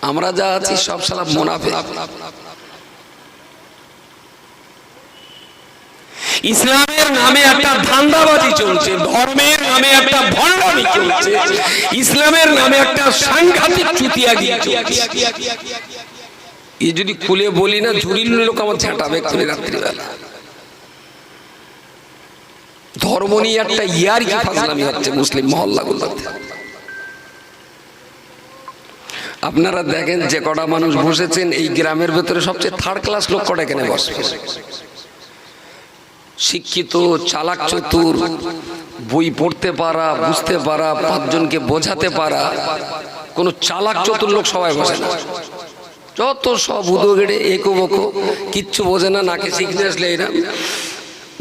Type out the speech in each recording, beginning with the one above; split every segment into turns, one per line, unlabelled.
আমরা যা আছি সব শালা মুনাফিক। ইসলামের নামে একটা ধান্দাবাজি চলছে, ধর্মের নামে একটা ভণ্ডামি চলছে, ইসলামের নামে একটা সাংঘাতিক চুতিয়াগিরি চলছে। এই যদি খুলে বলি না, ঝুড়ির লোক আমার ঝাঁটাবে খুলে রাত্রিবেলা। ধর্ম নিয়ে একটা ইয়ারকি ফাজলামি হচ্ছে মুসলিম মহল্লাগুলোতে। আপনারা দেখেন যে কটা মানুষ বসেছেন এই গ্রামের ভেতরে সবচেয়ে থার্ড ক্লাস লোক কটা এখানে বসবে। শিক্ষিত, চালাক, চতুর, বই পড়তে পারা, বুঝতে পারা, পাঁচজনকে বোঝাতে পারা কোন চালাক চতুর লোক সবাই বসে না। যত সব উদো গেড়ে একো বকো, কিচ্ছু বোঝে না, নাকে শিখতে আসলে এরা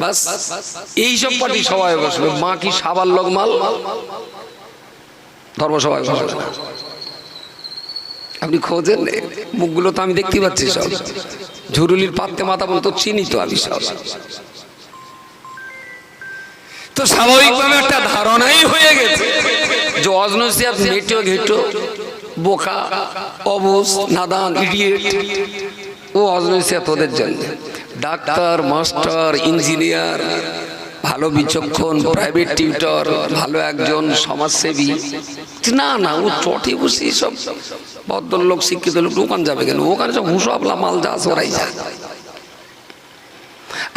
বাস এইসব পার্টি সবাই বসবে। মা কি সাবার লোক মাল, ধর্ম সবাই বসবে না। আপনি খোঁজেন মুখগুলো তো আমি দেখতে পাচ্ছি সব। ঝুরুলির পাত্তে মাথা বলতো চিনি তো আমি সব। তো স্বাভাবিকভাবে একটা ধারণাই হয়ে গেছে যে অজনসিয়াত মেটো ঘেটো, বোকা, অবুজ, নাদান, ইডিয়েট, ও অজনসিয়াত ওদের জন্য। ডাক্তার, মাস্টার, ইঞ্জিনিয়ার, ভালো বিচক্ষণ, প্রাইভেট টিউটর, ভালো একজন সমাজসেবী, না না ও চটে বসে সব ভদ্রলোক শিক্ষিত লোক দোকান যাবে কেন? ওখানে সব হুসাবলা মাল যা ওরাই যায়।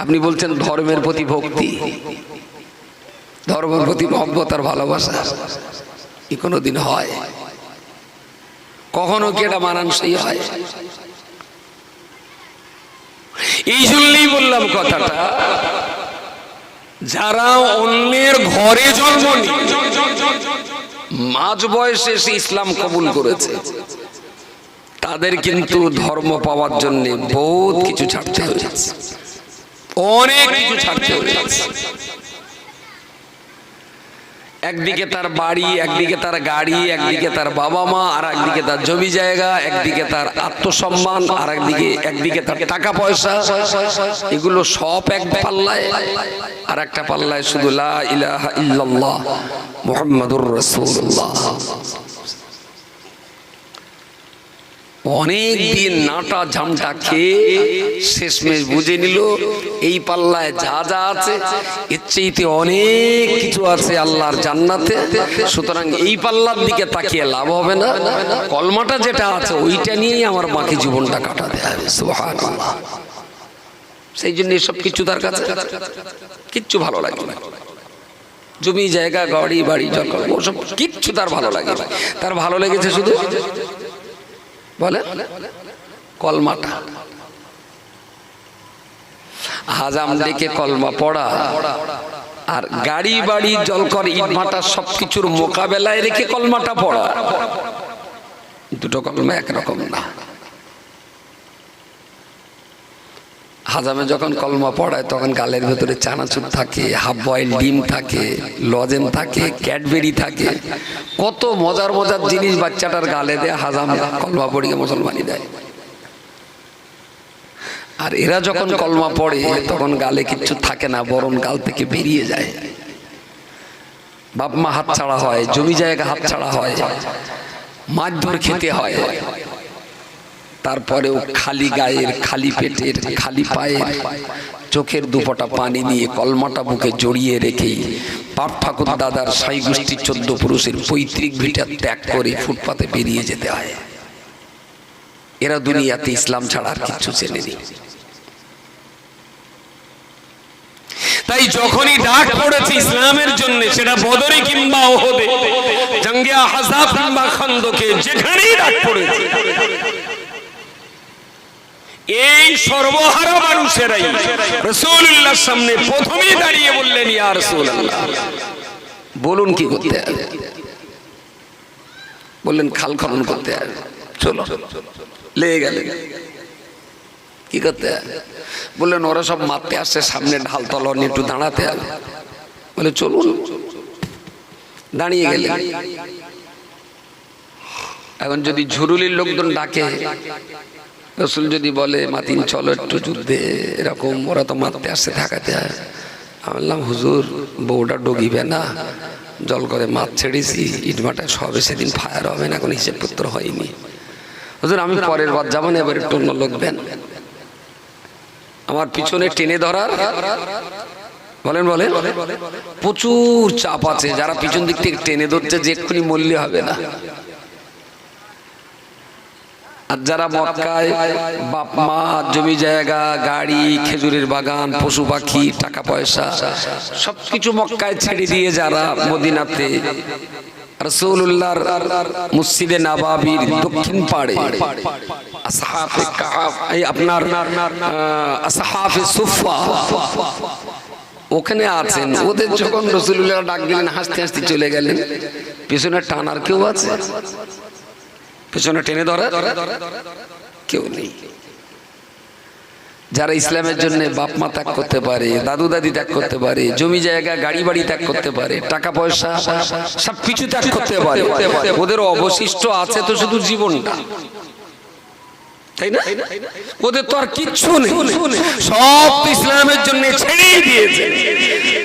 আপনি বলছেন ধর্মের প্রতি ভক্তি, ধর্মের প্রতি মহব্বত আর ভালোবাসা কি কোনোদিন হয়? কখনো কি এটা মানানসই হয়? এই জন্যই বললাম কথাটা, যারা অন্যের ঘরে জন্ম নিয়ে মাঝ বয়সে এসে ইসলাম কবুল করেছে তাদের কিন্তু ধর্ম পাওয়ার জন্য বহুত কিছু ছাড়তে হয়েছে, অনেক কিছু ছাড়তে হয়েছে। একদিকে তার বাড়ি, একদিকে তার গাড়ি, একদিকে তার বাবা মা, আর একদিকে তার জমি জায়গা, একদিকে তার আত্মসম্মান, আর একদিকে তার টাকা পয়সা। এগুলো সব এক পাল্লায়, আর একটা পাল্লায় শুধু লা ইলাহা ইল্লাল্লাহ মুহাম্মাদুর রাসূলুল্লাহ। অনেক দিন নাটা ঝামটা খেয়ে শেষমেশ বুঝে নিল এই পাল্লায় যা যা আছে এর চাইতে অনেক কিছু আছে আল্লাহর জান্নাতে। সুতরাং এই পাল্লার দিকে তাকিয়ে লাভ হবে না, কলমাটা যেটা আছে ওইটা নিয়েই আমার বাকি জীবনটা কাটাতে হবে। সুবহানাল্লাহ। সেই জন্য এসব কিছু তার কাছে কিচ্ছু ভালো লাগে না। জমি জায়গা, গাড়ি বাড়ি, জঙ্গল, ওসব কিচ্ছু তার ভালো লাগে না। তার ভালো লেগেছে শুধু বলে কলমাটা, হাজাম ডেকে কলমা পড়া, আর গাড়ি বাড়ি জলকর ইট ভাটা সবকিছুর মোকাবেলায় রেখে কলমাটা পড়া। দুটো কলমা একরকম না। হাজামে যখন কলমা পড়ায় তখন গালের ভেতরে চানাচুর থাকে, হাফ বয়েল ডিম থাকে, লজেন থাকে, ক্যাডবেরি থাকে, কত মজার মজার জিনিস বাচ্চাটার গালে দেয়। হাজাম কলমা পড়িয়ে মুসলমানি দেয়। আর এরা যখন কলমা পড়ে তখন গালে কিচ্ছু থাকে না, বরং গাল থেকে বেরিয়ে যায়। বাপ মা হাত ছাড়া হয়, জমি জায়গা হাত ছাড়া হয়, মারধর খেতে হয়। তারপরেও খালি গায়ের, খালি পেটের, খালি পায়ের, চোখের দুপটা পানি নিয়ে কলমাটা বুকে জড়িয়ে রেখেই বাপ ঠাকুর দাদার সাই গোষ্ঠী 14 পুরুষের পৈতৃক ভিটা ত্যাগ করে ফুটপাতে বেরিয়ে যেতে হয়। এরা দুনিয়াতে ইসলাম ছাড়া আর কিছু চেনেনি। তাই যখনই ডাক পড়েছে ইসলামের জন্য, সেটা বদরে কিংবা ওহদে, জঙ্গে আহজাব কিংবা খন্দকে, যেখানেই ডাক পড়েছে এই সর্বহারা মানুষেরাই রাসূলুল্লাহর সামনে প্রথমেই দাঁড়িয়ে বললেন, ইয়া রাসূলুল্লাহ, বলুন কি করতে হবে? বললেন খাল খনন করতে হবে। চলো, লেগে গেলেন। কি করতে হবে? বললেন ওরা সব মারতে আসছে, সামনে ঢাল তলোয়ার নিয়ে একটু দাঁড়াতে হবে। বলে চলুন, দাঁড়িয়ে গেলেন। এখন যদি ঝুরুলির লোকজন ডাকে, রসুল যদি বলে মাতিন চলো একটু যুদ্ধে, এরকম ওরা তো মারতে আসছে, ঠেকাতে হয়। আমি বললাম হুজুর বউটা ডগিবে না, জল করে মাছ ছেড়েছি, ইটভাটা সবে সেদিন ফায়ার হবে না, এখন হিসেবপত্র হয়নি। হুজুর আমি পরের বার যাবো না, এবার একটু অন্য লোক দেন। আমার পিছনে টেনে ধরার বলেন বলেন প্রচুর চাপ আছে, যারা পিছন দিক থেকে টেনে ধরছে যে এক্ষুনি মরলে হবে না। আর যারা মক্কায় বাপ মা, জমি জায়গা, গাড়ি, খেজুরের বাগান, পশু পাখি, টাকা পয়সা সবকিছু মক্কায় ছেড়ে দিয়ে যারা মদিনাতে রাসূলুল্লাহর মসজিদে নববীর দক্ষিণ পাড়ে আসহাবে কাহাফ, এই আপনার আসহাবে সুফা ওখানে আছেন, ওদের যখন রাসূলুল্লাহ ডাক দিলেন হাসতে হাসতে চলে গেলেন। পিছনে টানার কেউ আছে? পিছনে টেনে ধরে কেউ নেই। যারা ইসলামের জন্য বাপ মা ত্যাগ করতে পারে, দাদু দাদি ত্যাগ করতে পারে, জমি জায়গা গাড়ি বাড়ি ত্যাগ করতে পারে, টাকা পয়সা সবকিছু ত্যাগ করতে পারে, ওদের অবশিষ্ট আছে তো শুধু জীবনটা, তাই না? ওদের তো আর কিচ্ছু নেই, সব ইসলামের জন্য ছেড়েই দিয়েছে।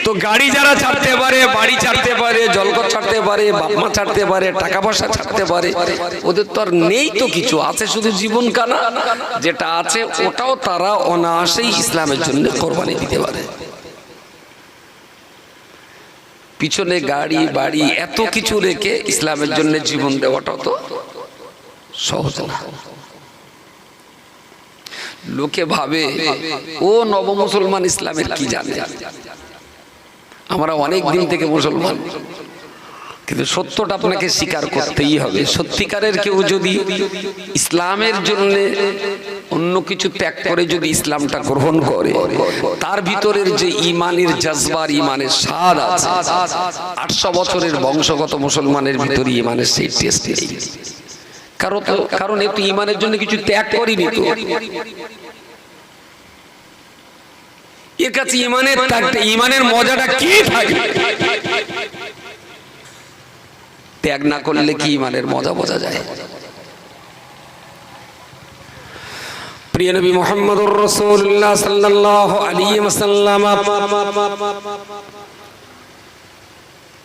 তো গাড়ি যারা ছাড়তে পারে, বাড়ি ছাড়তে পারে, জলঘর ছাড়তে পারে, বাপ মা ছাড়তে পারে, টাকা পয়সা ছাড়তে পারে, ওদের তো আর নেই তো কিছু, আছে শুধু জীবন কানা। যেটা আছে ওটাও তারা অনায়াসেই ইসলামের জন্য কোরবানি দিতে পারে। পিছনে গাড়ি বাড়ি এত কিছু রেখে ইসলামের জন্য জীবন দেওয়াটা তো সহজ না। লোকে ভাবে ও নব মুসলমান, ইসলামের কি জানে? আমরা অনেক দিন থেকে মুসলমান, কিন্তু সত্যটা আপনাকে স্বীকার করতেই হবে। সত্যিকারের কেউ যদি ইসলামের জন্য অন্য কিছু ত্যাগ করে যদি ইসলামটা গ্রহণ করে, তার ভিতরের যে ইমানের জজবার, ইমানের স্বাদ আছে, 800 বছরের বংশগত মুসলমানের ভিতরে ইমানের সেই টেস্ট নেই। কারণ একটু ইমানের জন্য কিছু ত্যাগ করিনি তো। এর কাছে ইমানের মজাটা কি থাকে? ত্যাগ না করলে কি ইমানের মজা বোঝা যায়? প্রিয় নবী মুহাম্মদুর রাসূলুল্লাহ সাল্লাল্লাহু আলাইহি ওয়াসাল্লাম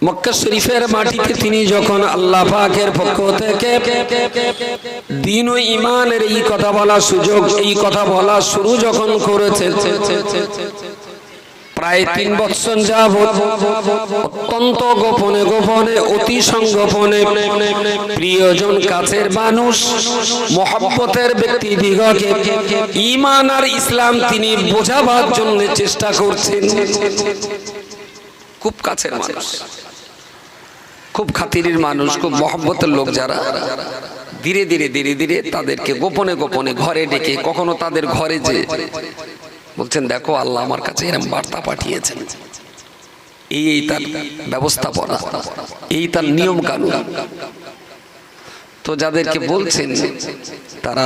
মক্কা শরীফের মাটিতে তিনি যখন আল্লাহ পাকের পক্ষ থেকে দ্বীন ও ঈমানের এই কথা বলা সুযোগ, এই কথা বলা শুরু যখন করেছে, প্রায় 3 বছর যাবত অত্যন্ত গোপনে গোপনে, অতি সংগোপনে প্রিয়জন, কাছের মানুষ, মহব্বতের ব্যক্তিদিগকে ঈমান আর ইসলাম তিনি বোঝাবার জন্য চেষ্টা করছেন। খুব কাছের মানুষ, খুব খাতিরের মানুষ, খুব মহব্বতের লোক যারা, ধীরে ধীরে ধীরে ধীরে তাদেরকে গোপনে গোপনে ঘরে ডেকে, কখনো তাদের ঘরে যে বলছেন দেখো আল্লাহ আমার কাছে এরকম বার্তা পাঠিয়েছেন, এই তার ব্যবস্থাপনা, এই তার নিয়ম কানুন। তো যাদেরকে বলছেন তারা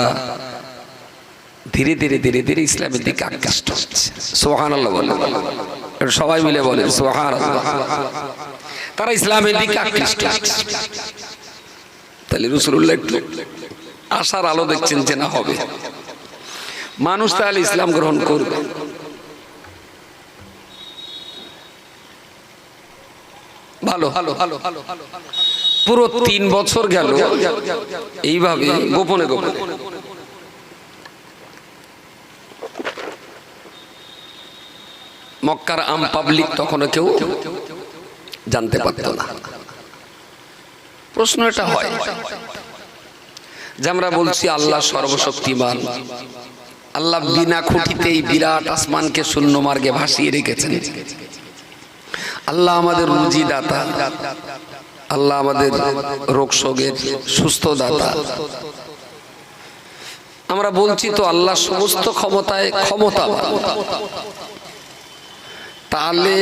ধীরে ধীরে ধীরে ধীরে ইসলামের দিকে আকৃষ্ট হচ্ছে। সুবহানাল্লাহ বলেন, সবাই মিলে বলেন সুবহানাল্লাহ। তারা ইসলামের দিকে আকৃষ্ট হচ্ছে। তাহলে রাসূলুল্লাহ একটু আশার আলো দেখছেন যে না হবে, মানুষ তাহলে ইসলাম গ্রহণ করবে। ভালো ভালো ভালো ভালো, পুরো 3 বছর গেল এইভাবে গোপনে গোপনে। মক্কার আম পাবলিক তখনও কেউ জানতে পারত না। প্রশ্ন এটা হয় যে আমরা বলছি আল্লাহ সর্বশক্তিমান, আল্লাহ বিনা খুঁটিতেই বিরাট আসমানকে শূন্য মার্গে ভাসিয়ে রেখেছেন, আল্লাহ আমাদের রুজি দাতা, আল্লাহ আমাদের রোগ শোকের সুস্থ দাতা। আমরা বলছি তো আল্লাহ সমস্ত ক্ষমতায় ক্ষমতাবান। তাহলে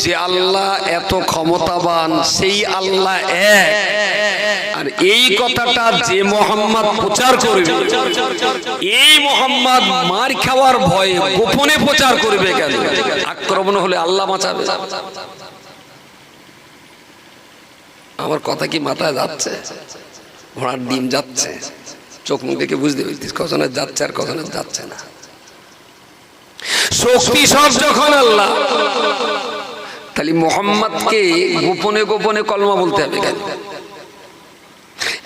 যে আল্লাহ এত ক্ষমতাবান, সেই আল্লাহ এক, আর এই কথাটা যে মোহাম্মদ প্রচার করবে, এই মোহাম্মদ মার খাওয়ার ভয়ে গোপনে প্রচার করবে কেন? আক্রমণ হলে আল্লাহ বাঁচাবে। আমার কথা কি মাথায় যাচ্ছে? ঘোড়ার ডিম যাচ্ছে, চোখ মুখ দেখে বুঝতে পারছিস কজনের যাচ্ছে আর কজনের যাচ্ছে না। শক্তি সব যখন আল্লাহ, তাহলে মোহাম্মদকে গোপনে গোপনে কলমা বলতে হবে কেন?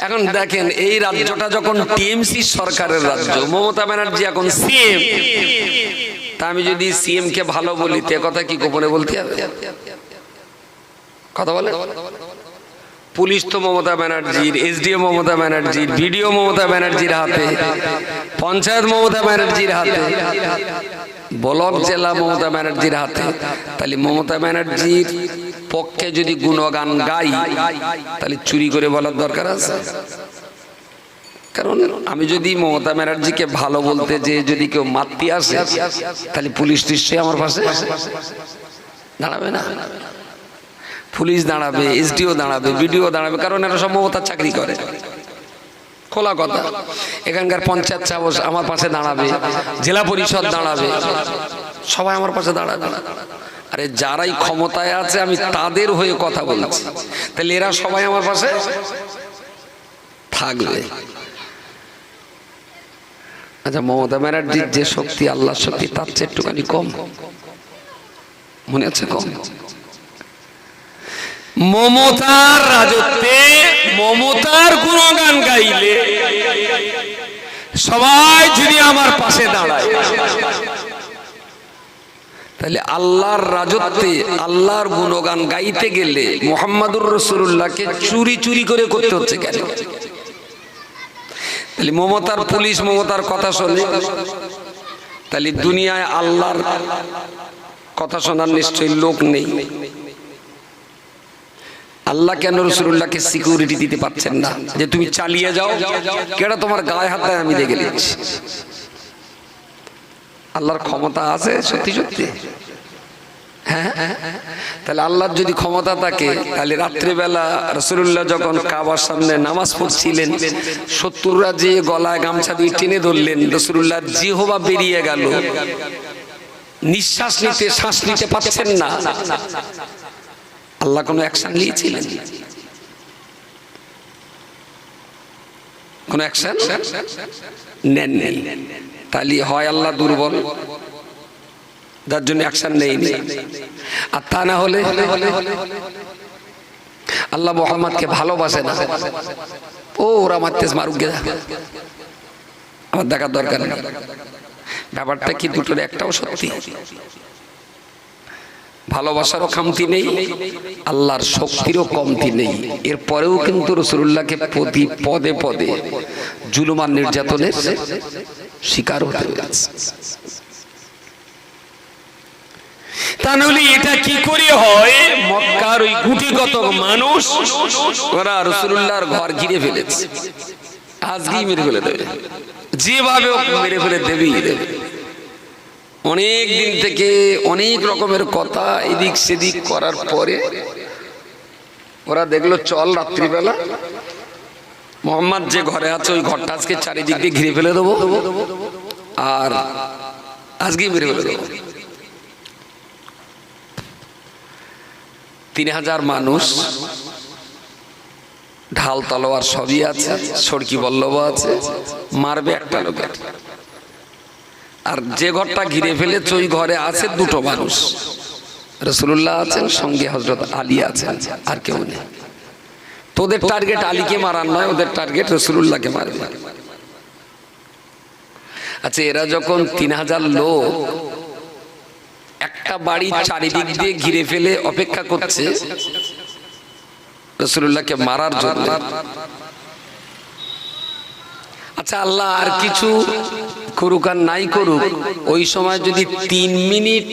এখন দেখেন এই রাজ্যটা যখন টিএমসি সরকারের রাজ্য, মমতা ব্যানার্জি এখন সিএম, তা আমি যদি সিএম কে ভালো বলি তে কথা কি গোপনে বলতে হবে? কথা বলে পুলিশ তো মমতা ব্যানার্জির, এসডিও মমতা ব্যানার্জির, ভিডিও মমতা ব্যানার্জির হাতে, পঞ্চায়েত মমতা ব্যানার্জির হাতে, ব্লক জেলা মমতা ব্যানার্জির হাতে। তাহলে মমতা ব্যানার্জির পক্ষে যদি গুণগান গাই তাহলে চুরি করে বলার দরকার আছে? কারণ আমি যদি মমতা ব্যানার্জিকে ভালো বলতে যে যদি কেউ মারতে আসে তাহলে পুলিশ নিশ্চয়ই আমার পাশে দাঁড়াবে না? পুলিশ দাঁড়াবে, এসডিও দাঁড়াবে, ভিডিও দাঁড়াবে, কারণ এরা সব মমতার চাকরি করে। খোলা কথা, এখানকার পঞ্চায়েত সাহেব আমার পাশে দাঁড়াবে, জেলা পরিষদ দাঁড়াবে, সবাই আমার পাশে দাঁড়াবে। আরে যারাই ক্ষমতায় আছে আমি তাদের হয়ে কথা বলছি, তাহলে এরা সবাই আমার পাশে থাকবে। আচ্ছা, মমতা ব্যানার্জির যে শক্তি আল্লাহর শক্তি তার চেয়ে একটুখানি কম, মনে আছে? কম। মমতার রাজত্বে মমতার গুণগান গাইলে সবাই যদি আমার পাশে দাঁড়ায় তাহলে আল্লাহর রাজত্বে আল্লাহর গুণগান গাইতে গেলে মুহাম্মাদুর রাসূলুল্লাহকে চুরি চুরি করে করতে হচ্ছে কেন? তাহলে মমতার পুলিশ মমতার কথা শোনে, তাহলে দুনিয়ায় আল্লাহর কথা শোনার নিশ্চয়ই লোক নেই। আল্লাহ কেন রাসূলুল্লাহকে সিকিউরিটি দিতে পারছেন না যে তুমি চালিয়ে যাও, কেডা তোমার গায়ে হাত দেয় আমি দেখে নিচ্ছি? আল্লাহর ক্ষমতা আছে সত্যি সত্যি? হ্যাঁ, তাহলে আল্লাহর যদি ক্ষমতা থাকে তাহলে রাত্রিবেলা রাসূলুল্লাহ যখন কাবার সামনে নামাজ পড়ছিলেন, শত্রুরা যে গলায় গামছা দিয়ে টেনে ধরলেন, রাসূলুল্লাহর জিহ্বা বেরিয়ে গেল, নিঃশ্বাস নিতে শ্বাস নিতে পারছেন না, আল্লাহ কোনো অ্যাকশন নিয়েছিলেন? কোন অ্যাকশন নেন নেই। তাহলে হয় আল্লাহ দুর্বল, যার জন্য অ্যাকশন নেয়নি, আর তা না হলে আল্লাহ মুহাম্মদকে ভালোবাসে না, ও ওরা মারতেছে মারুক গে, আমার দেখার দরকার নেই। ব্যাপারটা কি দুটোর একটাও সত্যি? ভালোবাসারও কমতি নেই, আল্লাহর শক্তিরও কমতি নেই। এরপরেও কিন্তু রাসূলুল্লাহকে প্রতি পদে পদে জুলুম আর নির্যাতনের শিকার হতে হয়েছে। তা নইলে এটা কি করে হয়? মক্কার ওই গুটিগত মানুষ ওরা রাসূলুল্লাহর ঘর ঘিরে ফেলেছে, আজকেই মেরে ফেলে দেবে, যেভাবে মেরে ফেলে দেবেই দেবে। অনেক দিন থেকে অনেক রকমের কথা এদিক সেদিক করার পরে ওরা দেখলো চল রাত্রিবেলা মুহাম্মদ যে ঘরে আছে ওই ঘরটা আজকে চারিদিক দিয়ে ঘিরে ফেলে দেবো আর আজকেই মেরে ফেলে দেবো। 3000 মানুষ, ঢাল তলোয়ার সবই আছে, সড়কি বল্লভ আছে, মারবে একটা লোকের। আর যে ঘরটা ঘিরে ফেলেছে ওই ঘরে আছে দুটো মানুষ, রাসূলুল্লাহ আছেন, সঙ্গে হযরত আলী আছেন, আর কেউ নেই। তোদের টার্গেট আলীকে মারার নয়, ওদের টার্গেট রাসূলুল্লাহকে মারবে। আচ্ছা, এরা যখন 3000 লোক একটা বাড়ির চারিদিক দিয়ে ঘিরে ফেলে অপেক্ষা করছে রাসূলুল্লাহকে মারার জন্য, আচ্ছা আল্লাহ আর কিছু করুক আর নাই করুক, ওই সময় যদি 3 মিনিট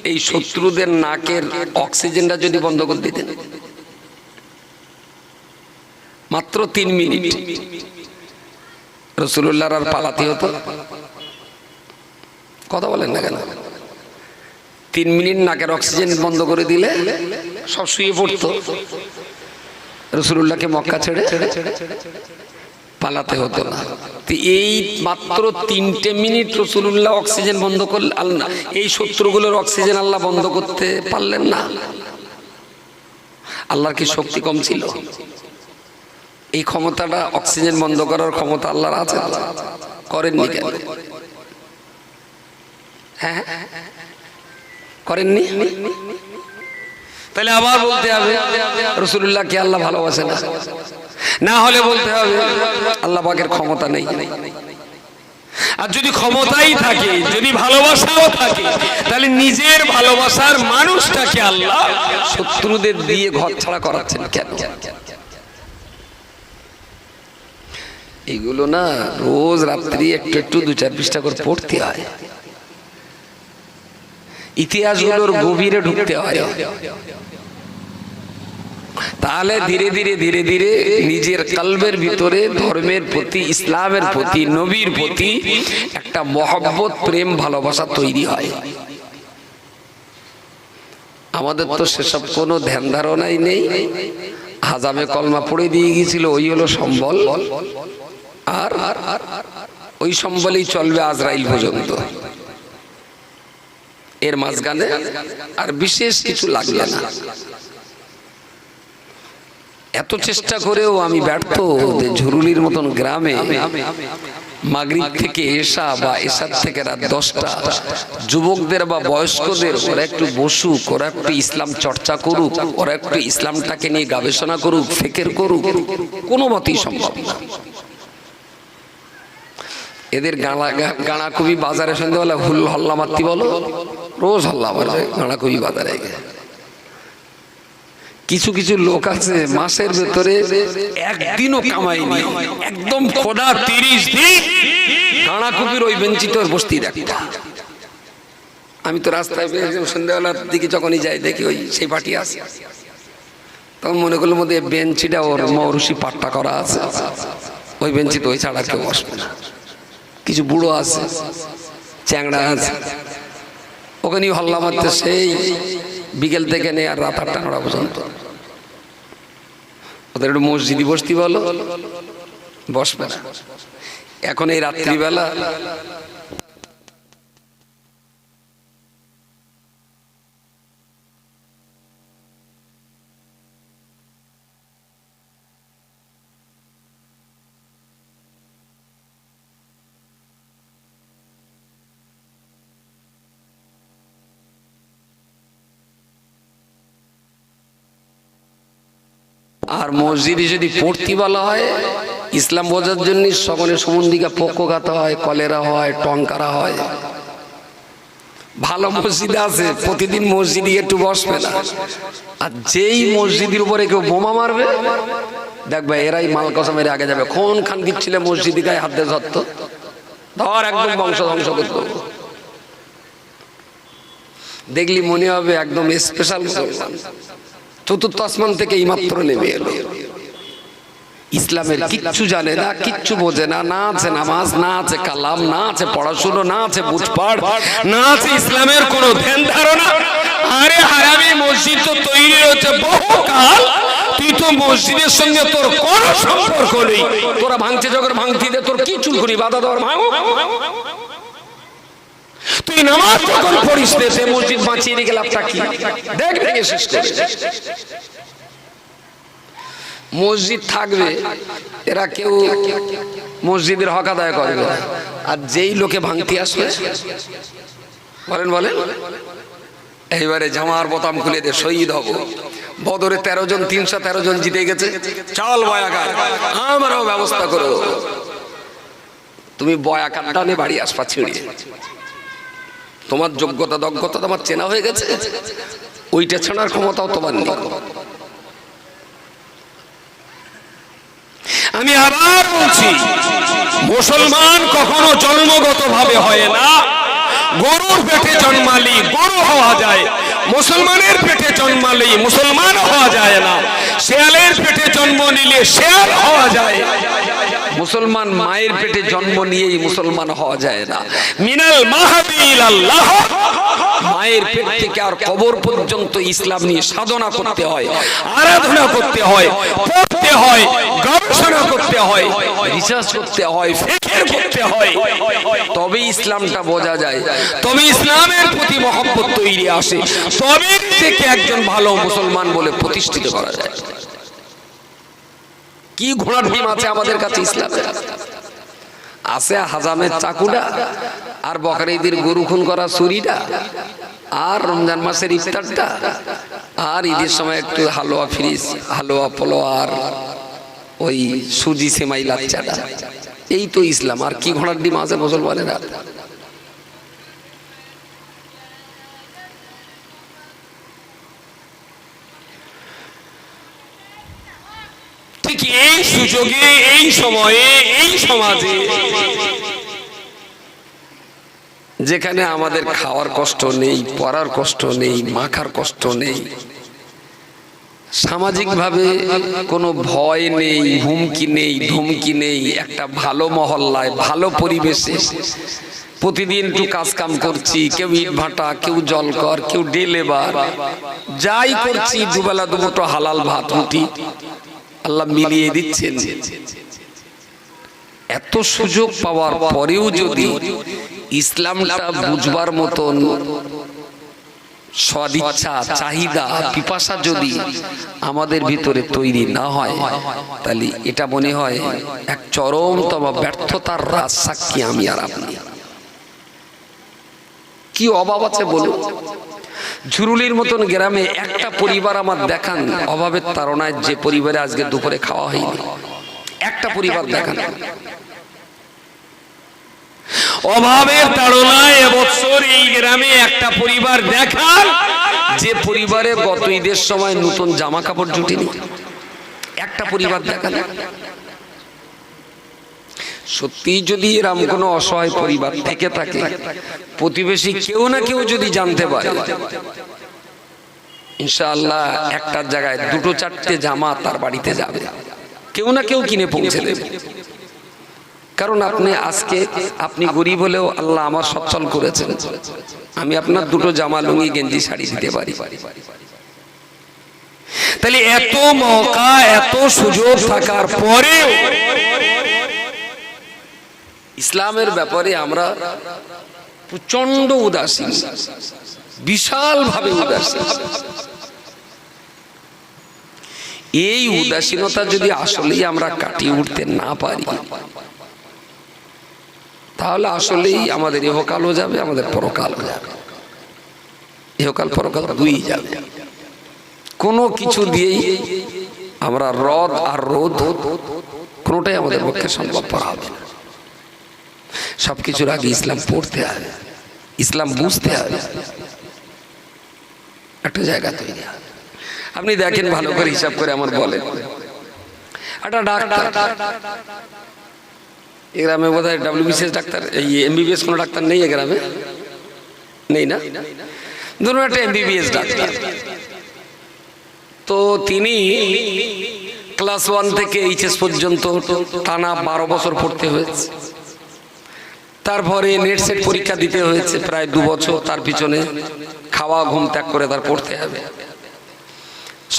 এই শত্রুদের নাকের অক্সিজেনটা যদি বন্ধ করে দিতেন, মাত্র 3 মিনিট, রাসূলুল্লাহর আর পালাতে হতো? কথা বলেন না কেন? 3 মিনিট নাকের অক্সিজেন বন্ধ করে দিলে সব শুয়ে পড়তো, রাসূলুল্লাহকে মক্কা ছেড়ে পালাতে হতো না। এই মাত্র 3টে মিনিট রাসূলুল্লাহ অক্সিজেন বন্ধ করলেন, আল্লাহ এই শত্রুগুলোর অক্সিজেন আল্লাহ বন্ধ করতে পারলেন না। আল্লাহর কি শক্তি কম ছিল? এই ক্ষমতাটা, অক্সিজেন বন্ধ করার ক্ষমতা আল্লাহর আছে, করেননি কেন? হ্যাঁ, করেননি। তাহলে আবার বলতে হবে রাসূলুল্লাহকে আল্লাহ ভালোবাসে না, না হলে বলতে হবে আল্লাহ পাকের ক্ষমতা নেই। আর যদি ক্ষমতাই থাকে, যদি ভালোবাসাও থাকে, তাহলে নিজের ভালোবাসার মানুষটাকে আল্লাহ শত্রুদের দিয়ে ঘর ছাড়া করাচ্ছেন কেন? এগুলো না রোজ রাত্রি একটু একটু 2-4 পৃষ্ঠা করে পড়তে হয়, ইতিহাসগুলোর গভীরে ঢুকতে হয়, তাহলে ধীরে ধীরে ধীরে ধীরে নিজের কলবের ভিতরে ধর্মের প্রতি, ইসলামের প্রতি, নবীর প্রতি একটা মহব্বত, প্রেম, ভালোবাসা তৈরি হয়। আমাদের তো সেসব কোনো ধ্যান ধারণাই নেই। হাজামে কলমা পড়ে দিয়ে গিয়েছিল, ওই হলো সম্বল, আর ওই সম্বলেই চলবে আজরাইল পর্যন্ত। এর মাঝখানে আর বিশেষ কিছু লাগবে না। এত চেষ্টা করেও আমি ব্যর্থ যে ঝুরুলির মতন গ্রামে মাগরিব থেকে এশা বা এশার থেকে রাত 10টা যুবকদের বা বয়স্কদের ওরা একটু বসুক, ওরা একটু ইসলাম চর্চা করুক, ওরা একটু ইসলামটাকে নিয়ে গবেষণা করুক, ফিকির করুক, কোনো মতেই সম্ভব না। এদের গাঁড়া কবি বাজারে সন্ধ্যাবেলা হুল হল্লা মারতি বলো, রোজ হল্লা মারে গাঁড়া কবি বাজারে। কিছু কিছু লোক আছে মাসের ভেতরে একদিনও কামাইনি, একদম খোদা 30 দিন গাঁড়া কবির ওই বেঞ্চিতে বসতি দেখা। আমি তো রাস্তায় সন্ধ্যাবেলার দিকে যখনই যাই দেখি ওই সেই পার্টি আছে, তখন মনে করলো মধ্যে বেঞ্চিটা ওর মৌরুষি পাট্টা করা আছে, ওই বেঞ্চিতে ওই ছাড়া কেউ বসবে না। কিছু বুড়ো আছে, চ্যাংড়া আছে, ওখানে হল্লা মারতে সেই বিকেল থেকে নেই আর রাত 8টা-9টা পর্যন্ত। ওদের একটু মসজিদে বসতি বলো, বসবে না। এখন এই রাত্রিবেলা আর মসজিদে যদি পড়তি বলা হয়, ইসলাম বোঝার জন্য সকলে সমন্দিকা পক্ষ গাতা হয়, কলেরা হয়, টঙ্কারা হয়। ভালো মসজিদে আছে, প্রতিদিন মসজিদে একটু বসবে না। আর যেই মসজিদের উপরে কেউ বোমা মারবে দেখবে এরাই মাল কসা মেরে আগে যাবে। কোন খান দিচ্ছিলে মসজিদে গায়ে হাত দিয়ে ধরতো, ধর একদম বংশ ধ্বংস করতো। দেখলি মনে হবে একদম স্পেশাল মুসলমান, চতুর্থ আসমান থেকে এই মাত্র নেমে এলো। ইসলামের কিচ্ছু জানে না, কিচ্ছু বোঝে না, না আছে নামাজ, না আছে কালাম, না আছে পড়াশুনো, না আছে বুঝপাড়, না আছে ইসলামের কোনো ধ্যান ধারণা। আরে হারামি, মসজিদ তো তৈরি হচ্ছে বহুকাল, তুই তো মসজিদের সঙ্গে তোর কোনো সম্পর্ক নেই। তোরা ভাঙছে যখন ভাঙতি দে, তোর কি চুলকুনি বাধা দেওয়ার ভাঙো। তুই নামাজ যখন পড়িস সে মসজিদ বাঁচিয়ে রেখে লাভটা কি? দেখ ভেঙে শেষ করে। মসজিদ থাকবে, এরা কেউ মসজিদের হক আদায় করবে, আর যেই লোকে ভাঙতি আসবে বলেন বলেন এইবারে জামার বোতাম খুলে দে, শহীদ হব। বদরে 13 জন 313 জন জিতে গেছে, চল বয়াকার, আমারও ব্যবস্থা করো। তুমি বয়াকারটা নিয়ে বাড়ি আসবা ছিঁড়িয়ে, তোমার যোগ্যতা দক্ষতা তোমার চেনা হয়ে গেছে, ওইটা ছাড়ার ক্ষমতাও তোমার নেই। আমি আবার বলছি, মুসলমান কখনো জন্মগত ভাবে হয় না। গরুর পেটে জন্মালি গরু হওয়া যায়, মুসলমানের পেটে জন্মালি মুসলমান হওয়া যায় না। শেয়ালের পেটে জন্ম নিলে শেয়াল হওয়া যায়, মুসলমান মায়ের পেটে জন্ম নিয়েই মুসলমান হওয়া যায় না। মিনাল মাহদি ইলাল্লাহ, মায়ের পেট থেকে আর কবর পর্যন্ত ইসলাম নিয়ে সাধনা করতে হয়, আরাধনা করতে হয়, পড়তে হয়, গবেষণা করতে হয়, রিসার্চ করতে হয়, ফিকির করতে হয়, তবে ইসলামটা বোঝা যায়, তবে ইসলামের প্রতি মহব্বত তৈরি আসে, তবে থেকে একজন ভালো মুসলমান বলে প্রতিষ্ঠিত করা যায়। কি ঘোড়ার ডিম আছে আমাদের কাছে ইসলামের? আছে হাজামের চাকুটা, আর বকরা ঈদের গরু খুন করা ছুরিটা, আর রমজান মাসের ইফতারটা, আর ঈদের সময় একটু হালুয়া ফ্রিজ, হালুয়া পোলোয়া আর ওই সুজি সেমাই লাচ্চাটা, এই তো ইসলাম। আর কি ঘোড়ার ডিম আছে মুসলমানেরা? ঠিক এই সুযোগে, এই সময়ে, এই সমাজে যেখানে আমাদের খাওয়ার কষ্ট নেই, পড়ার কষ্ট নেই, মাখার কষ্ট নেই, সামাজিকভাবে কোনো ভয় নেই, হুমকি নেই, ধমকি নেই, একটা ভালো মহল্লায় ভালো পরিবেশে প্রতিদিন একটু কাজ কাম করছি, কেউ ইট ভাটা, কেউ জলকর, কেউ ডে লেবার, যাই করছি দুবেলা দুটো হালাল ভাত রুটি আল্লাহ মিলিয়ে দিচ্ছেন। এত সুযোগ পাওয়ার পরেও যদি ইসলামটা বুঝবার মতন সদিচ্ছা, চাহিদা, পিপাসা যদি আমাদের ভিতরে তৈরি না হয়, তাহলে এটা মনে হয় এক চরমতম ব্যর্থতার রাজ সাক্ষী আমি আর আপনি। কি অভাব আছে বলুন? ঝুরুলির মতন গ্রামে একটা পরিবার আমার দেখান অভাবের তাড়নায়, যে পরিবারে আজকে দুপুরে খাওয়া হয়নি, একটা পরিবার দেখান। অভাবের তাড়নায় এবছর এই গ্রামে একটা পরিবার দেখান যে পরিবারে গত ঈদের সময় নতুন জামা কাপড় জুটেনি, একটা পরিবার দেখান। সত্যি যদি এরকম কোনো অসহায় পরিবার থেকে থাকে, প্রতিবেশী কেউ না কেউ যদি জানতে পারে, ইনশাআল্লাহ একটার জায়গায় দুটো চারটে জামা তার বাড়িতে যাবে, কেউ না কেউ কিনে পৌঁছে দেবে। কারণ আপনি গরিব হলেও আল্লাহ আমার সচ্ছল করেছেন, আমি আপনার দুটো জামা, লুঙ্গি, গেঞ্জি, শাড়ি দিতে পারি। তাহলে এত মওকা, এত সুযোগ থাকার পরেও ইসলামের ব্যাপারে আমরা প্রচন্ড উদাসীন, বিশাল ভাবে উদাসীন। এই উদাসীনতা যদি আসলেই আমরা কাটিয়ে উঠতে না পারি, তাহলে আসলেই আমাদের ইহকালও যাবে, আমাদের পরকালও যাবে। ইহকাল পরকাল দুই যাবে। কোনো কিছু দিয়েই আমরা রদ আর রোধ কোনোটাই আমাদের পক্ষে সম্ভব হবে না। সবকিছুর আগে ইসলাম পড়তে হবে, ইসলাম বুঝতে হবে, একটা জায়গা তৈরি হবে। আপনি দেখেন ভালো করে হিসাব করে আমার বলেন, একটা ডাক্তার, এই গ্রামে বোধ হয় WBCS ডাক্তার, এই MBBS কোনো ডাক্তার নেই এ গ্রামে, নেই না? ধরুন একটা MBBS ডাক্তার, তো তিনি ক্লাস 1 থেকে HS পর্যন্ত টানা 12 বছর পড়তে হয়েছে। তারপরে নেট সেট পরীক্ষা দিতে হয়েছে প্রায় 2 বছর, তার পিছনে খাওয়া ঘুম ত্যাগ করে তার পড়তে হবে।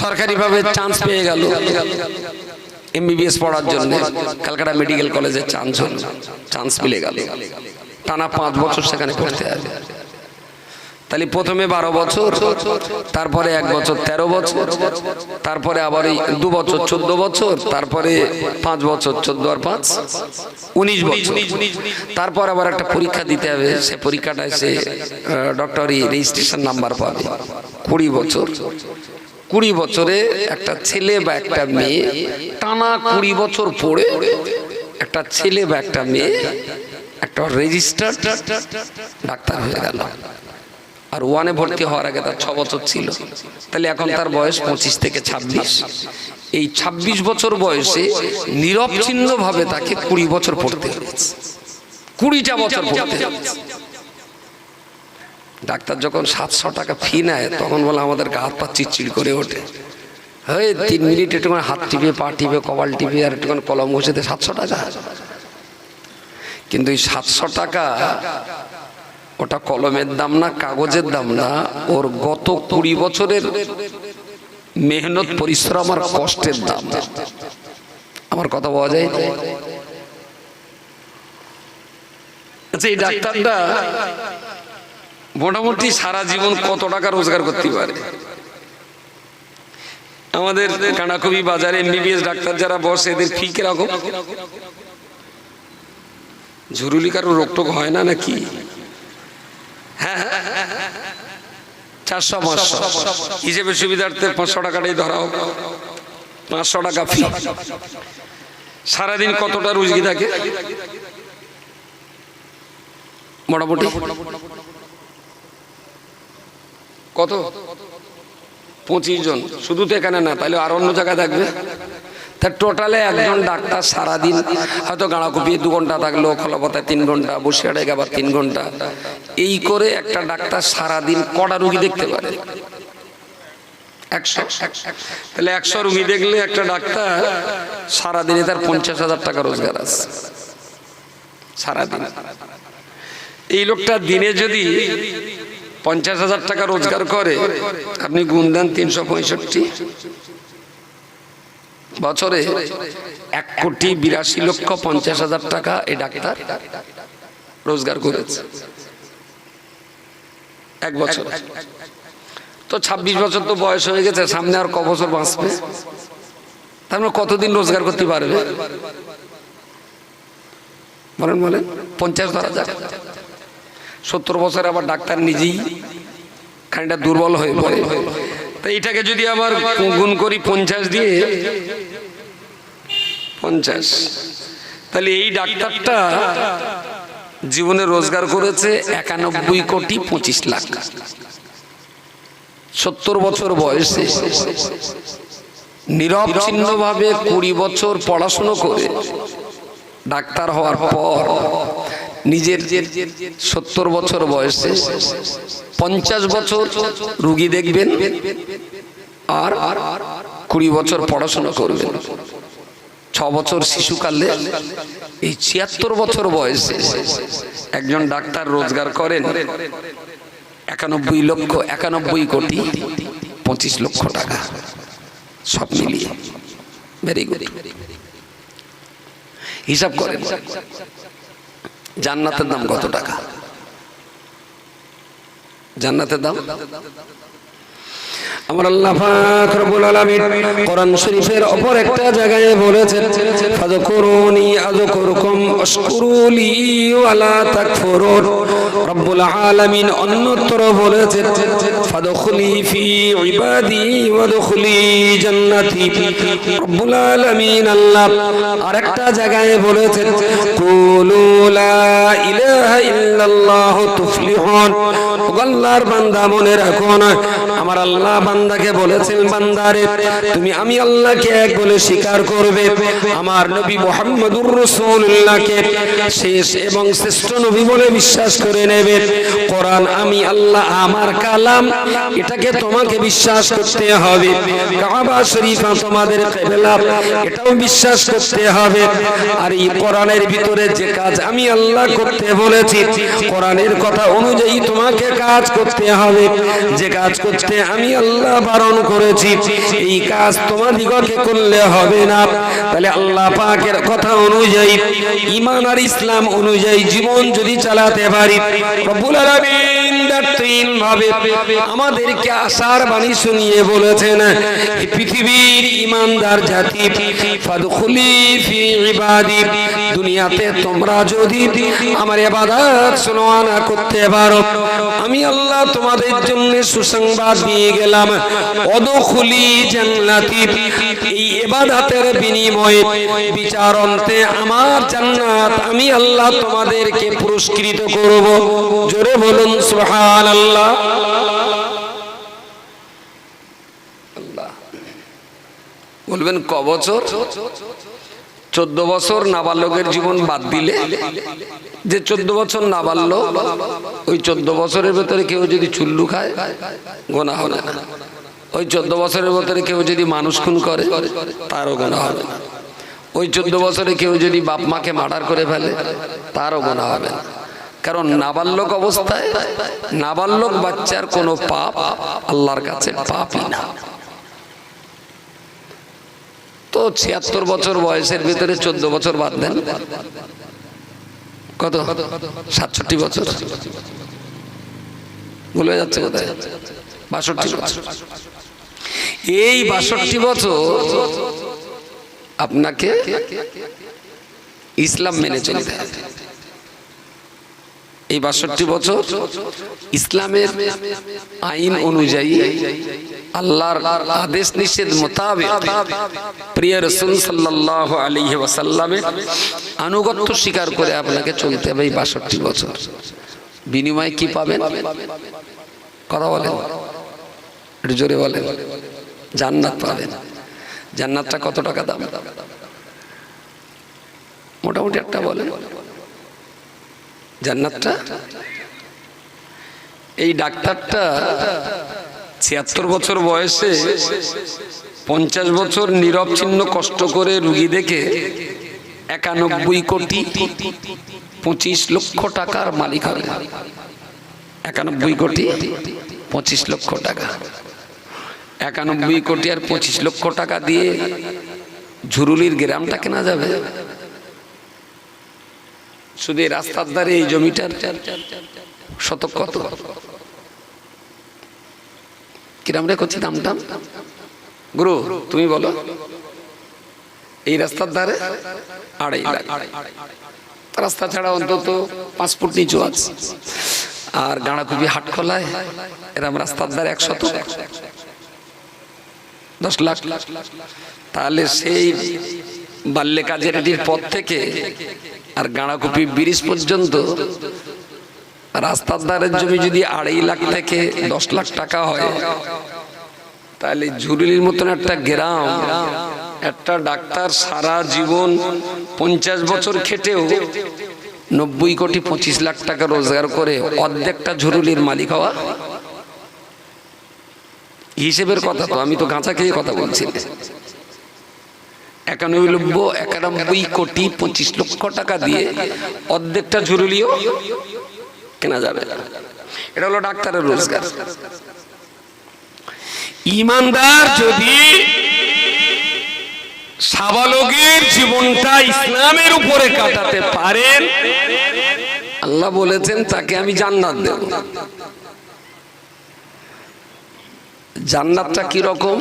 সরকারিভাবে চান্স পেয়ে গেল MBBS পড়ার জন্য, ক্যালকাটা মেডিকেল কলেজে চান্স মিলে গেল। টানা 5 বছর সেখানে পড়তে হবে। তাহলে প্রথমে 12 বছর, তারপরে 1 বছর 13 বছর, তারপরে আবার 2 বছর 14 বছর, তারপরে 5 বছর 14 আর 5 19 বছর। তারপর আবার একটা পরীক্ষা দিতে হবে, সে পরীক্ষাটায় সে ডক্টরি রেজিস্ট্রেশন নাম্বার পাবে। 20 বছর। 20 বছরে একটা ছেলে বা একটা মেয়ে টানা 20 বছর পড়ে, একটা ছেলে বা একটা মেয়ে একটা রেজিস্টার্ড ডাক্তার হয়ে গেল। আর 1-এ ভর্তি হওয়ার আগে তার 6 বছর ছিল। তাহলে এখন তার বয়স 25 থেকে 26। এই 26 বছর বয়সে নিরবচ্ছিন্ন ভাবে তাকে 20 বছর পড়তে হয়েছে, 20টা বছর পড়তে হয়েছে। ডাক্তার যখন 700 টাকা ফি নেয়, তখন বলে আমাদের গা হাত পা চিড়চিড় করে ওঠে। 3 মিনিট একটু হাত টিপে, পা টিপে, কপাল টিপে আর একটু কলম ঘষে 700 টাকা। কিন্তু এই 700 টাকা ওটা কলমের দাম না, কাগজের দাম না, ওর গত 20 বছরের মেহনত, পরিশ্রম আর কষ্টের দাম। আমার কথা বলা যায়? আচ্ছা, এই ডাক্তারটা মোটামুটি সারা জীবন কত টাকা রোজগার করতে পারে? আমাদের কানাকবি বাজারে MBBS ডাক্তার যারা বসে, এদের ফি কিরকম? ঝুরুলি কারো রোগ টোক হয় না নাকি? 400 500 হিসেবে সুবিধার্থে 500 টাকাটাই ধরা হোক, 500 টাকা ফি। সারাদিন কতটা রুজি থাকে? মোটামুটি কত? 25 জন। শুধু তো এখানে না, তাহলে আর অন্য জায়গায় থাকবে। তার টোটালে একজন ডাক্তার সারাদিন হয়তো গাঁড়া কুপিয়ে 2 ঘন্টা থাকলো, খোলাপাতায় 3 ঘন্টা, বসিয়াটায় আবার 3 ঘন্টা, এই করে একটা ডাক্তার সারাদিন কটা রুগী দেখতে পারে? 100। তাহলে 100 রুগী দেখলে একটা ডাক্তার সারাদিনে তার 50,000 টাকা রোজগার আছে সারাদিন। এই লোকটা দিনে যদি 50,000 টাকা রোজগার করে, আপনি গুণ দেন 365, বছরে 1,82,50,000 টাকা এই ডাক্তার রোজগার করেছে এক বছর। তো 26 বছর তো বয়স হয়ে গেছে, সামনে আর ক বছর বাঁচবে? তার মানে কতদিন রোজগার করতে পারবে বলেন? বলেন 50 ধরা যাক। 70 বছর আবার ডাক্তার নিজেই খানিকটা দুর্বল হয়ে পড়ে। তো এটাকে যদি আবার গুণ করি 50 দিয়ে, 50, তাহলে এই ডাক্তারটা জীবনে রোজগার করেছে 91,25,00,000। 70 বছর বয়সে নিরবচ্ছিন্নভাবে 20 বছর পড়াশুনো করে ডাক্তার হওয়ার পর নিজের 70 বছর বয়সে 50 বছর রুগী দেখবেন আর 20 বছর পড়াশোনা করবেন। 6 বছর শিশুকালে এই 76 বছর বয়সে একজন ডাক্তার রোজগার করেন 91,91,25,00,000 টাকা, সব মিলিয়ে। Very good. হিসাব করেন জান্নাতের দাম কত টাকা? জান্নাতের দাম আমার আল্লাহ পাক রব্বুল আলামিন কোরআন শরীফের অপর একটা জায়গায় বলেছেন, ফাযকুরুনি আযকুরকুম ওয়াশকুরুলি ওয়ালা তাকফুরুন। রব্বুল আলামিন অন্যত্র বলেছেন, ফাদখুলি ফি ইবাদি ওয়াদখুলি জান্নাতি। রব্বুল আলামিন আল্লাহ আরেকটা জায়গায় বলেছেন, কুলু লা ইলাহা ইল্লাল্লাহ তুফলিহুন। আল্লাহর বান্দা মনে রাখো না, আমার আল্লাহ বান্দাকে বলেছেন, বান্দারে তুমি আমি আল্লাহকে এক বলে স্বীকার করবে, আমার নবী মুহাম্মদুর রাসূলুল্লাহকে শেষ এবং শ্রেষ্ঠ নবী বলে বিশ্বাস করে নেবে। কোরআন আমি আল্লাহ আমার কালাম, এটাকে তোমাকে বিশ্বাস করতে হবে। কাবা শরীফ তোমাদের কিবলা, এটাও বিশ্বাস করতে হবে। আর এই কোরআনের ভিতরে যে কাজ আমি আল্লাহ করতে বলেছি, কোরআনের কথা অনুযায়ী তোমাকে কাজ করতে হবে। যে কাজ করতে আমি আল্লাহ বারণ করেছি, এই কাজ তোমাদিগকে করলে হবে না। তাহলে আল্লাহ পাকের কথা অনুযায়ী, ঈমান আর ইসলাম অনুযায়ী জীবন যদি চালাতে পারি, রব্বুল আলামিন তিন ভাবে আমাদেরকে আশার বাণী শুনিয়ে বলেছেন, এই পৃথিবীর ঈমানদার জাতি, ফাদখুলি ফি ইবাদি, দুনিয়াতে তোমরা যদি আমার ইবাদত সুবহানা করতে পারো, আমি আল্লাহ তোমাদের জন্য সুসংবাদ দিয়ে গেলাম, ওয়াদখুলি জান্নাতি, এই ইবাদতের বিনিময়ে বিচারান্তে আমার জান্নাত আমি আল্লাহ তোমাদেরকে পুরস্কৃত করব। জোরে বলুন সুবহানাল্লাহ। আল্লাহ বলবেন ক বছর? 14 বছর নাবালকের জীবন বাদ দিলে, যে 14 বছর নাবালক, ওই 14 বছরের ভেতরে কেউ যদি চুল্লু খায় গোনা হবে না। ওই 14 বছরের ভেতরে কেউ যদি মানুষ খুন করে তারও গোনা হবে না। ওই 14 বছরে কেউ যদি বাপ মাকে মার্ডার করে ফেলে তারও গোনা হবে না। কারণ নাবালক অবস্থায় নাবালক বাচ্চার কোনো পাপ আল্লাহর কাছে পাপই না। তো 76 বছর বয়সের ভিতরে 14 বছর বাদ দেন, কত? 67 বছর। ভুলে যাচ্ছে কোথায়? 62 বছর। এই 62 বছর আপনাকে ইসলাম মেনে চলতে হবে। এই 62 বছর ইসলামের আইন অনুযায়ী আল্লাহর আদেশ নিষেধ মোতাবেক প্রিয় রাসূল সাল্লাল্লাহু আলাইহি ওয়াসাল্লামের আনুগত্য স্বীকার করে আপনাকে চলতে হবে এই 62 বছর। বিনিময়ে কি পাবেন? কথা বলেন, একটু জোরে বলেন। জান্নাত পাবেন। জান্নাতটা কত টাকা দাম? মোটামুটি একটা বলেন। জান্নাতটা, এই ডাক্তারটা 76 বছর বয়সে 50 বছর নিরবচ্ছিন্ন কষ্ট করে রুগী দেখে 91 কোটি 25 লক্ষ টাকার মালিক হবে। 91 কোটি 25 লক্ষ টাকা। 91 কোটি আর 25 লক্ষ টাকা দিয়ে ঝুরুলির গ্রামটা কেনা যাবে? শুধু এই রাস্তার ধারে এই জমিটার শতক কত? কিরাম রে করছি দাম টাম? গুরু তুমি বলো। এই রাস্তার ধারে 2.5 লাখ। রাস্তা ছাড়া অন্তত 5 ফুট নিচু আছে। আর গাঁড়াকুপি হাটখোলায় এরম রাস্তার ধারে 100, 10 লাখ। তাহলে সেই বাল্যে কাজের পর থেকে আর গাঁড়াকুপি ব্রিজ পর্যন্ত রাস্তার ধারের জমি যদি 2.5 লাখ থেকে 10 লাখ টাকা হয়, তাহলে ঝুরুলির মতন একটা গ্রাম, একটা ডাক্তার সারা জীবন 50 বছর খেটেও 90 কোটি 25 লাখ টাকা রোজগার করে অর্ধেকটা ঝুরুলির মালিক হওয়া হিসেবের কথা। তো আমি তো গাঁজা খেয়ে কথা বলছি। 91 কোটি 25 লক্ষ টাকা দিয়ে অর্ধেকটা ঝুরুলিও কেনা যাবে। এটা হলো ডাক্তারের রোজগার। ইমানদার যদি সাবালকের জীবনটা ইসলামের উপরে কাটাতে পারেন, আল্লাহ বলেছেন তাকে আমি জান্নাত দেব। জান্নাতটা কি রকম?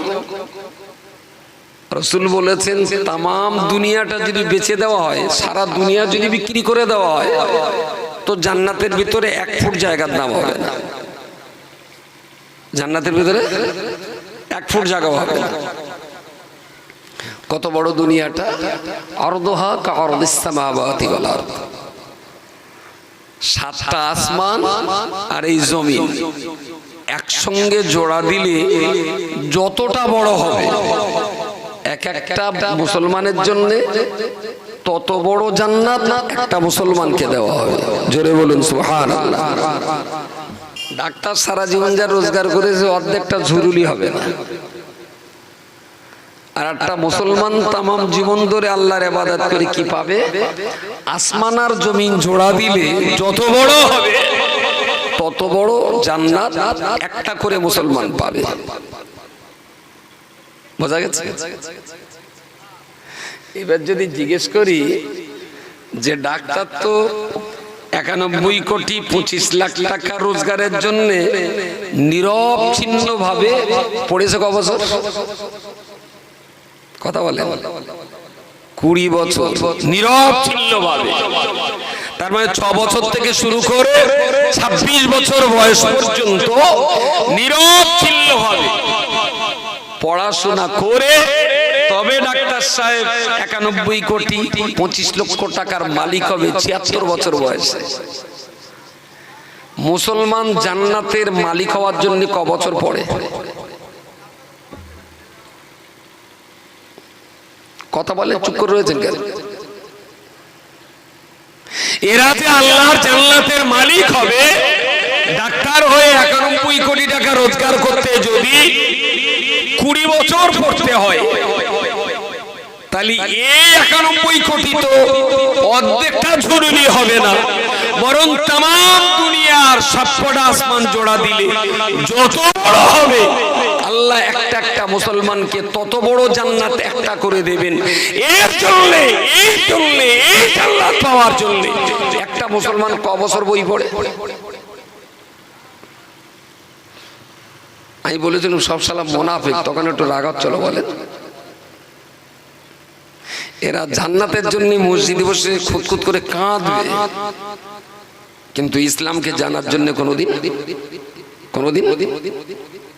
রাসূল বলেছেন তামাম দুনিয়াটা যদি বেচে দেওয়া হয়, সারা দুনিয়া যদি বিক্রি করে দেওয়া হয়, তো জান্নাতের ভিতরে 1 ফুট জায়গার দাম হবে না। জান্নাতের ভিতরে 1 ফুট জায়গা হবে না। কত বড় দুনিয়াটা! আরদুহা কাআরদিস সামাওয়াতি ওয়াল আরদ। 7টা আসমান আর এই জমিন একসঙ্গে জোড়া দিলে যতটা বড় হবে, এক একটা মুসলমানের জন্য তত বড় জান্নাত একটা মুসলমানকে দেওয়া হবে। জোরে বলুন সুবহানাল্লাহ। ডাক্তার সারা জীবন যা রোজগার করেছে অর্ধেকটা ঝুরুলি হবে না। আর একটা মুসলমান তামাম জীবন ধরে আল্লাহর ইবাদত করে কি পাবে? আসমান আর জমিন জোড়া দিলে যত বড় হবে তত বড় জান্নাত একটা করে মুসলমান পাবে। বোঝা গেছে? এবার যদি জিজ্ঞেস করি যে ডাক্তার তো 91 কোটি 25 লাখ টাকা রোজগারের জন্য নিরবচ্ছিন্ন ভাবে পড়েছে ক বছর? কথা বলে 20 বছর নিরবচ্ছিন্ন ভাবে। তার মানে 6 বছর থেকে শুরু করে 26 বছর বয়স পর্যন্ত নিরবচ্ছিন্ন ভাবে পড়াশোনা করে তবে ডাক্তার সাহেব 91 কোটি 25 লক্ষ টাকার মালিক হবে 76 বছর বয়সে। মুসলমান জান্নাতের মালিক হওয়ার জন্য ক বছর পড়ে? কথা বলে চুপ করে রয়েছেন কেন? এরা যে আল্লাহর জান্নাতের মালিক হবে, ডাক্তার হয়ে 91 কোটি টাকা রোজগার করতে যদি 20 বছর পড়তে হয়, তাহলে এই 91 কোটি তো অর্ধেকটা ঝুরুলি হবে না, বরং তামাম দুনিয়ার সবকটা আসমান জোড়া দিলে যত বড় হবে আল্লাহ একটা একটা মুসলমানকে তত বড় জান্নাত একটা করে দেবেন। এর জন্য এই জান্নাত পাওয়ার জন্য একটা মুসলমান ক বছর বই পড়ে? আমি বলেছিলাম সব সালা মুনাফিক, তখন একটু রাগাত চলো বলেন। এরা জান্নাতের জন্য মসজিদে বসে খুঁতখুত করে কাঁদবে, কিন্তু ইসলামকে জানার জন্য কোনোদিন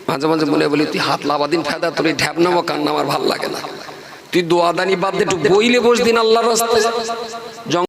মাঝে মাঝে মনে বলি তুই হাত লাবাদিন ফেদা তোর এই ঢ্যাপ নামো কান্না আমার ভাল লাগে না, তুই দোয়াদানি বাদ দে একটু বইলে বস দিন আল্লাহর রাস্তায়।